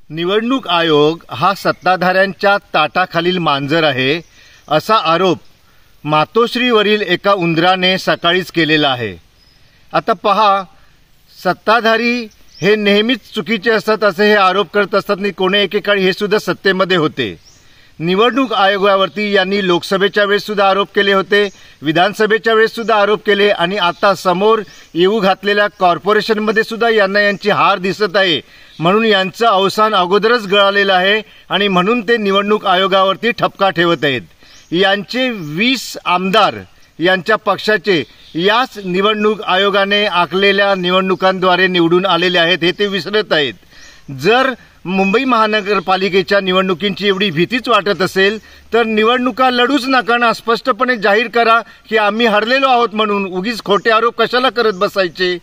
निवडणूक आयोग हा सत्ताधाऱ्यांच्या ताटाखालील मांजर आहे असा आरोप मातोश्रीवरील एका उंदराने सकाळीच केलेला आहे। आता पहा, सत्ताधारी हे नेहमीच चुकीचे असतात असे हे आरोप करत असतात आणि कोणे एकेकाळी हे सुद्धा सत्तेमध्ये होते। निवडणूक आयोगावरती यांनी लोकसभेच्या वेळेस सुद्धा आरोप केले होते, विधानसभेच्या वेळेस सुद्धा आरोप केले आणि आता समोर येऊ घातलेल्या कॉर्पोरेशनमध्ये सुद्धा यांना यांची हार दिसत आहे। म्हणून यांचं अवसान अगोदरच गळालेलं आहे आणि म्हणून ते निवडणूक आयोगावरती ठपका ठेवत आहेत। यांचे 20 आमदार यांच्या पक्षाचे याच निवडणूक आयोगाने आखलेल्या निवडणुकांद्वारे निवडून आलेले आहेत हे ते विसरत आहेत। जर मुंबई महानगरपालिकेच्या निवडणुकींची एवढी भीतीच वाटत असेल तर निवडणुका लढूच नका ना, स्पष्टपणे जाहीर करा की आम्ही हरलेलो आहोत म्हणून। उगीच खोटे आरोप कशाला करत बसायचे।